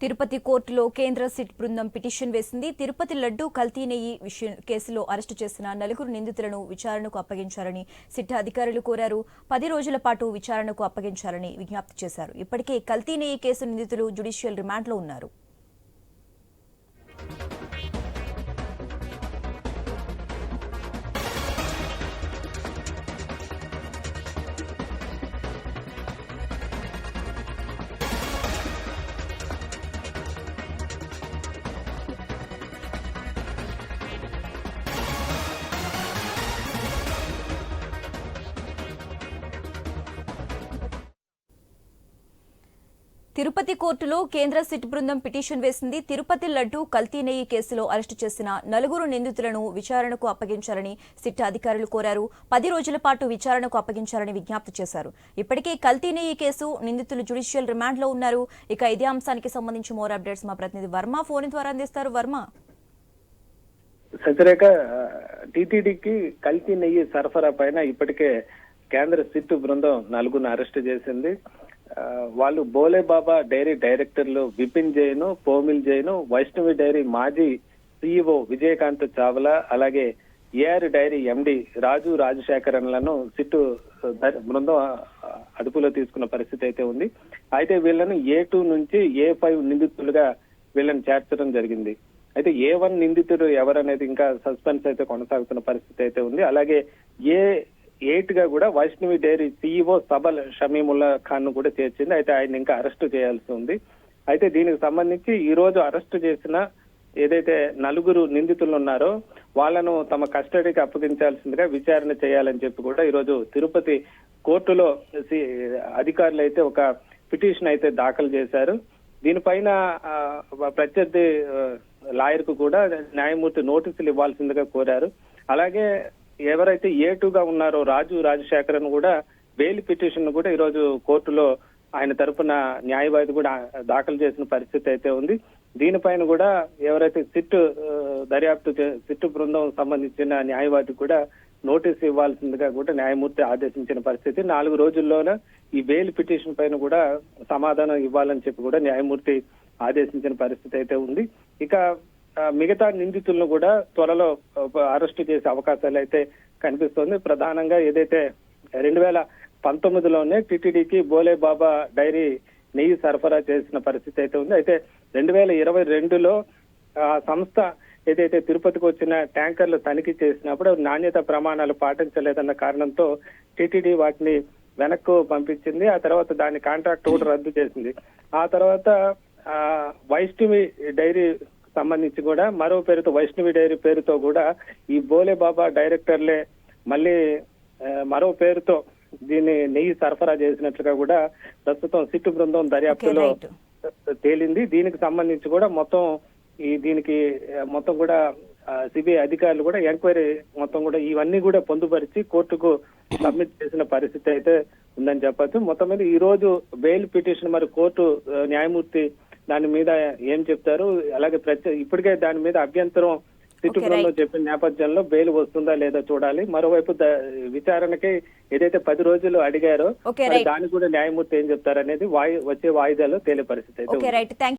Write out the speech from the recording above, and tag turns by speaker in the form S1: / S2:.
S1: తిరుపతి కోర్టులో కేంద్ర సిట్ బృందం పిటిషన్ వేసింది. తిరుపతి లడ్డూ కల్తీ నెయ్యి కేసులో అరెస్టు చేసిన 4 నిందితులను విచారణకు అప్పగించాలని సిట్ అధికారులు కోరారు. 10 రోజుల పాటు విచారణకు అప్పగించాలని విజ్ఞప్తి చేశారు. ఇప్పటికే కల్తీ నెయ్యి కేసు నిందితులు జ్యుడిషియల్ రిమాండ్లో ఉన్నారు. తిరుపతి కోర్టులో కేంద్ర సిట్ బృందం పిటిషన్ వేసింది. తిరుపతి లడ్డూ కల్తీ నెయ్యి కేసులో అరెస్టు చేసిన 4 నిందితులను విచారణకు అప్పగించాలని సిట్ అధికారులు కోరారు. 10 రోజుల పాటు విచారణకు అప్పగించాలని విజ్ఞప్తి చేశారు. ఇప్పటికే కల్తీ నెయ్యి కేసు నిందితులు జ్యుడిషియల్ రిమాండ్లో ఉన్నారు. ఇక ఇదే అంశానికి సంబంధించి మోర్ అప్డేట్స్ మా ప్రతినిధి వర్మ ఫోన్ ద్వారా అందిస్తారు. వర్మ,
S2: సత్యరేఖ, టీటీడీకి కల్తీ నెయ్యి సరఫరా పైన ఇప్పటికే కేంద్ర సిట్ బృందం 4 అరెస్ట్ చేసింది. వాళ్ళు బోలే బాబా డైరీ డైరెక్టర్లు విపిన్ జైన్, పోమిల్ జైన్, వైష్ణవి డైరీ మాజీ సిఇఓ విజయకాంత్ చావ్లా, అలాగే ఏఆర్ డైరీ ఎండి రాజు రాజశేఖరన్లను సిట్టు బృందం అదుపులో తీసుకున్న పరిస్థితి అయితే ఉంది. అయితే వీళ్ళను A2 నుంచి A5 నిందితులుగా వీళ్ళని చేర్చడం జరిగింది. అయితే A1 నిందితుడు ఎవరనేది ఇంకా సస్పెన్స్ అయితే కొనసాగుతున్న పరిస్థితి అయితే ఉంది. అలాగే A8 గా కూడా వైష్ణవి డైరీ సిఇఓ సబల్ షమీముల్లా ఖాన్ ను కూడా చేర్చింది. అయితే ఆయన ఇంకా అరెస్టు చేయాల్సి ఉంది. అయితే దీనికి సంబంధించి ఈ రోజు అరెస్టు చేసిన ఏదైతే 4 నిందితులు ఉన్నారో వాళ్ళను తమ కస్టడీకి అప్పగించాల్సిందిగా విచారణ చేయాలని చెప్పి కూడా ఈ రోజు తిరుపతి కోర్టులో అధికారులు అయితే ఒక పిటిషన్ అయితే దాఖలు చేశారు. దీనిపైన ప్రత్యర్థి లాయర్ కు కూడా న్యాయమూర్తి నోటీసులు ఇవ్వాల్సిందిగా కోరారు. అలాగే ఎవరైతే A2 గా ఉన్నారో రాజు రాజశేఖరన్ కూడా బెయిల్ పిటిషన్ కూడా ఈ రోజు కోర్టులో ఆయన తరపున న్యాయవాది కూడా దాఖలు చేసిన పరిస్థితి అయితే ఉంది. దీనిపైన కూడా ఎవరైతే సిట్టు బృందం సంబంధించిన న్యాయవాది కూడా నోటీసు ఇవ్వాల్సిందిగా కూడా న్యాయమూర్తి ఆదేశించిన పరిస్థితి. 4 రోజుల్లోనే ఈ బెయిల్ పిటిషన్ పైన కూడా సమాధానం ఇవ్వాలని చెప్పి కూడా న్యాయమూర్తి ఆదేశించిన పరిస్థితి అయితే ఉంది. ఇక మిగతా నిందితులను కూడా త్వరలో అరెస్టు చేసే అవకాశాలు అయితే కనిపిస్తోంది. ప్రధానంగా ఏదైతే 2019లోనే టీటీడీకి బోలే బాబా డైరీ నెయ్యి సరఫరా చేసిన పరిస్థితి అయితే ఉంది. అయితే 2022లో సంస్థ ఏదైతే తిరుపతికి వచ్చిన ట్యాంకర్లు తనిఖీ చేసినప్పుడు నాణ్యత ప్రమాణాలు పాటించలేదన్న కారణంతో టీటీడీ వాటిని వెనక్కు పంపించింది. ఆ తర్వాత దాని కాంట్రాక్ట్ కూడా రద్దు చేసింది. ఆ తర్వాత వైష్ణవి డైరీ సంబంధించి కూడా మరో పేరుతో వైష్ణవి డైరీ పేరుతో కూడా ఈ బోలే బాబా డైరెక్టర్లే మళ్ళీ మరో పేరుతో దీన్ని నెయ్యి సరఫరా చేసినట్లుగా కూడా ప్రస్తుతం సిట్టు బృందం దర్యాప్తులో తేలింది. దీనికి సంబంధించి కూడా దీనికి మొత్తం కూడా సిబిఐ అధికారులు కూడా ఎంక్వైరీ మొత్తం కూడా ఇవన్నీ కూడా పొందుపరిచి కోర్టుకు సబ్మిట్ చేసిన పరిస్థితి అయితే ఉందని చెప్పచ్చు. మొత్తం మీద ఈ రోజు బెయిల్ పిటిషన్ మరి కోర్టు న్యాయమూర్తి దాని మీద ఏం చెప్తారు, అలాగే ఇప్పటికే దాని మీద అభ్యంతరం సిట్టు బృందం చెప్పిన నేపథ్యంలో బెయిల్ వస్తుందా లేదా చూడాలి. మరోవైపు విచారణకి ఏదైతే 10 రోజులు అడిగారో దానికి కూడా న్యాయమూర్తి ఏం చెప్తారనేది వచ్చే వాయిదాలో తేలే పరిస్థితి అయితే.